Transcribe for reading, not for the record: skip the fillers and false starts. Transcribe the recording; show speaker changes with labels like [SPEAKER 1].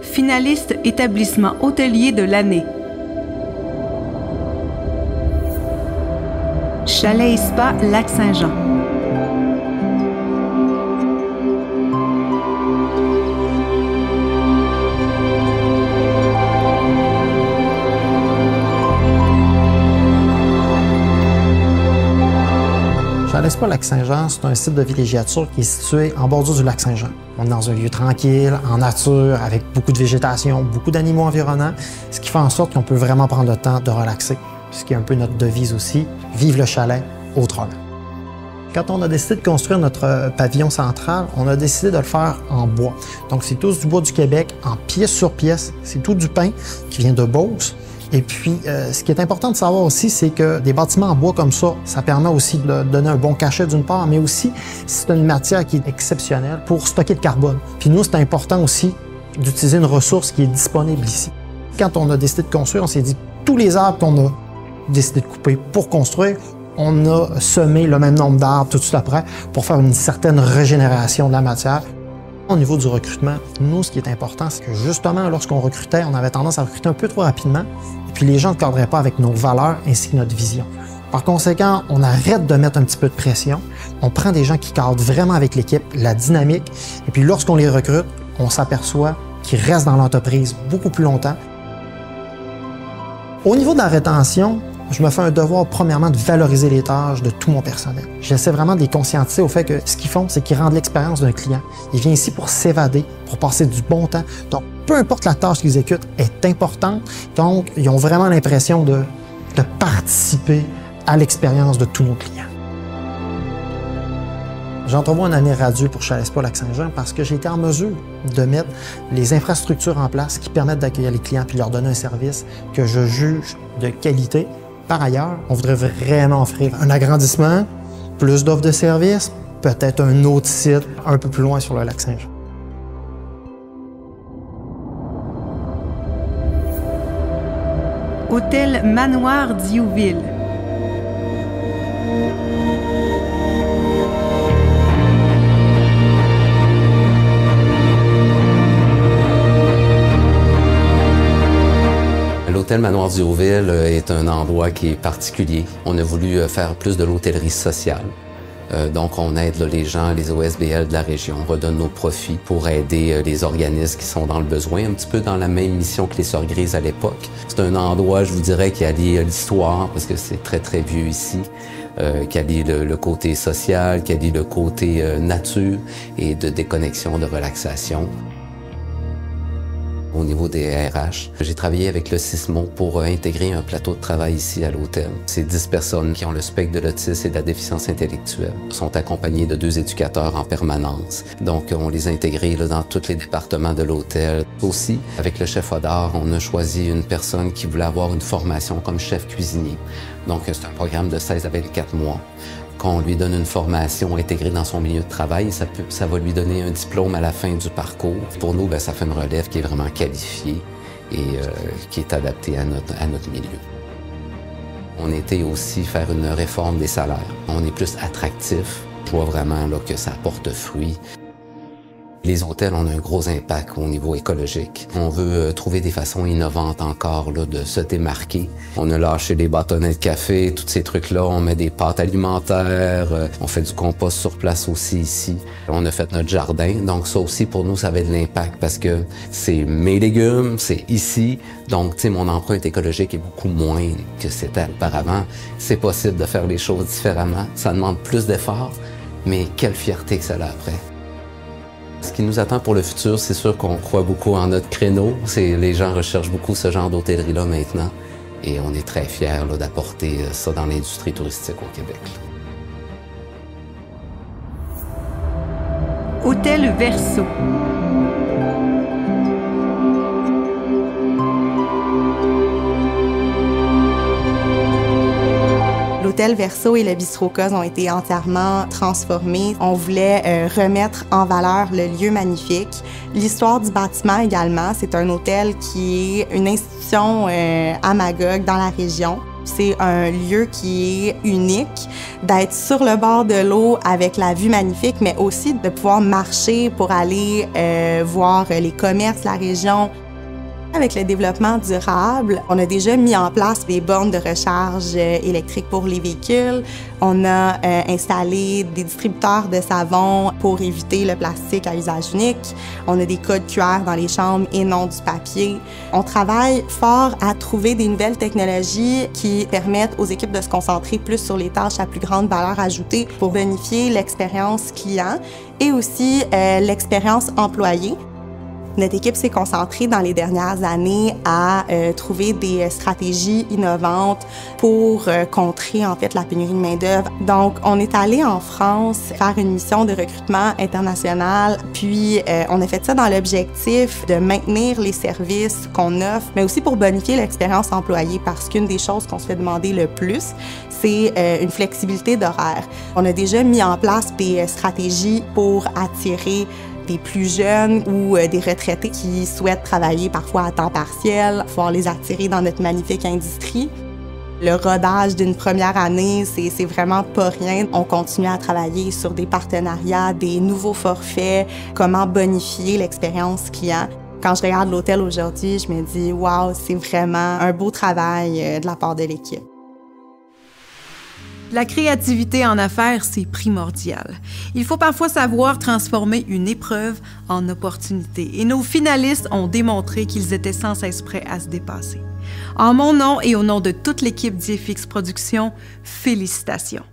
[SPEAKER 1] finaliste établissement hôtelier de l'année. Chalet et Spa Lac-Saint-Jean.
[SPEAKER 2] Chalet Spa Lac-Saint-Jean, c'est un site de villégiature qui est situé en bordure du lac Saint-Jean. On est dans un lieu tranquille, en nature, avec beaucoup de végétation, beaucoup d'animaux environnants, ce qui fait en sorte qu'on peut vraiment prendre le temps de relaxer. Ce qui est un peu notre devise aussi, vive le chalet autrement. Quand on a décidé de construire notre pavillon central, on a décidé de le faire en bois. Donc c'est tous du bois du Québec, en pièce sur pièce. C'est tout du pin qui vient de Beauce. Et puis, ce qui est important de savoir aussi, c'est que des bâtiments en bois comme ça permet aussi de donner un bon cachet d'une part, mais aussi c'est une matière qui est exceptionnelle pour stocker le carbone. Puis nous, c'est important aussi d'utiliser une ressource qui est disponible ici. Quand on a décidé de construire, on s'est dit tous les arbres qu'on a décidé de couper pour construire, on a semé le même nombre d'arbres tout de suite après pour faire une certaine régénération de la matière. Au niveau du recrutement, nous, ce qui est important, c'est que justement, lorsqu'on recrutait, on avait tendance à recruter un peu trop rapidement, et puis les gens ne cadraient pas avec nos valeurs ainsi que notre vision. Par conséquent, on arrête de mettre un petit peu de pression, on prend des gens qui cadrent vraiment avec l'équipe, la dynamique, et puis lorsqu'on les recrute, on s'aperçoit qu'ils restent dans l'entreprise beaucoup plus longtemps. Au niveau de la rétention, je me fais un devoir, premièrement, de valoriser les tâches de tout mon personnel. J'essaie vraiment de les conscientiser au fait que ce qu'ils font, c'est qu'ils rendent l'expérience d'un client. Il vient ici pour s'évader, pour passer du bon temps. Donc, peu importe la tâche qu'ils exécutent est importante. Donc, ils ont vraiment l'impression de participer à l'expérience de tous nos clients. J'entrevois une année radieuse pour Chalet Spa Lac-Saint-Jean parce que j'ai été en mesure de mettre les infrastructures en place qui permettent d'accueillir les clients puis leur donner un service que je juge de qualité. Par ailleurs, on voudrait vraiment offrir un agrandissement, plus d'offres de services, peut-être un autre site un peu plus loin sur le lac Saint-Jean.
[SPEAKER 1] Hôtel Manoir Diouville.
[SPEAKER 3] L'hôtel Manoir Diouville est un endroit qui est particulier. On a voulu faire plus de l'hôtellerie sociale. Donc, on aide les gens, les OSBL de la région. On redonne nos profits pour aider les organismes qui sont dans le besoin, un petit peu dans la même mission que les Sœurs Grises à l'époque. C'est un endroit, je vous dirais, qui allie l'histoire, parce que c'est très, très vieux ici, qui allie le côté social, qui allie le côté nature et de déconnexion, de relaxation. Au niveau des RH, j'ai travaillé avec le CISMO pour intégrer un plateau de travail ici à l'hôtel. C'est 10 personnes qui ont le spectre de l'autisme et de la déficience intellectuelle. Ils sont accompagnés de 2 éducateurs en permanence. Donc, on les a intégrés dans tous les départements de l'hôtel. Aussi, avec le chef Odard, on a choisi une personne qui voulait avoir une formation comme chef cuisinier. Donc, c'est un programme de 16 à 24 mois. Qu'on lui donne une formation intégrée dans son milieu de travail, ça va lui donner un diplôme à la fin du parcours. Pour nous, ça fait une relève qui est vraiment qualifiée et qui est adaptée à notre milieu. On était aussi faire une réforme des salaires. On est plus attractif. Je vois vraiment là, que ça porte fruit. Les hôtels ont un gros impact au niveau écologique. On veut trouver des façons innovantes encore là, de se démarquer. On a lâché les bâtonnets de café, tous ces trucs-là. On met des pâtes alimentaires. On fait du compost sur place aussi ici. On a fait notre jardin. Donc ça aussi, pour nous, ça avait de l'impact parce que c'est mes légumes, c'est ici. Donc, tu sais, mon empreinte écologique est beaucoup moins que c'était auparavant. C'est possible de faire les choses différemment. Ça demande plus d'efforts, mais quelle fierté que ça a après. Ce qui nous attend pour le futur, c'est sûr qu'on croit beaucoup en notre créneau. Les gens recherchent beaucoup ce genre d'hôtellerie-là maintenant. Et on est très fiers d'apporter ça dans l'industrie touristique au Québec.
[SPEAKER 1] Hôtel Verso.
[SPEAKER 4] L'hôtel Verso et le bistrot Cos ont été entièrement transformés. On voulait remettre en valeur le lieu magnifique. L'histoire du bâtiment également, c'est un hôtel qui est une institution à Magog dans la région. C'est un lieu qui est unique, d'être sur le bord de l'eau avec la vue magnifique, mais aussi de pouvoir marcher pour aller voir les commerces, la région. Avec le développement durable, on a déjà mis en place des bornes de recharge électrique pour les véhicules. On a installé des distributeurs de savon pour éviter le plastique à usage unique. On a des codes QR dans les chambres et non du papier. On travaille fort à trouver des nouvelles technologies qui permettent aux équipes de se concentrer plus sur les tâches à plus grande valeur ajoutée pour bonifier l'expérience client et aussi l'expérience employée. Notre équipe s'est concentrée dans les dernières années à trouver des stratégies innovantes pour contrer en fait la pénurie de main-d'œuvre. Donc, on est allé en France faire une mission de recrutement international, puis on a fait ça dans l'objectif de maintenir les services qu'on offre, mais aussi pour bonifier l'expérience employée, parce qu'une des choses qu'on se fait demander le plus, c'est une flexibilité d'horaire. On a déjà mis en place des stratégies pour attirer des plus jeunes ou des retraités qui souhaitent travailler parfois à temps partiel, pouvoir les attirer dans notre magnifique industrie. Le rodage d'une première année, c'est vraiment pas rien. On continue à travailler sur des partenariats, des nouveaux forfaits, comment bonifier l'expérience client. Quand je regarde l'hôtel aujourd'hui, je me dis « Wow, c'est vraiment un beau travail de la part de l'équipe ».
[SPEAKER 1] La créativité en affaires, c'est primordial. Il faut parfois savoir transformer une épreuve en opportunité. Et nos finalistes ont démontré qu'ils étaient sans cesse prêts à se dépasser. En mon nom et au nom de toute l'équipe d'IFX Productions, félicitations.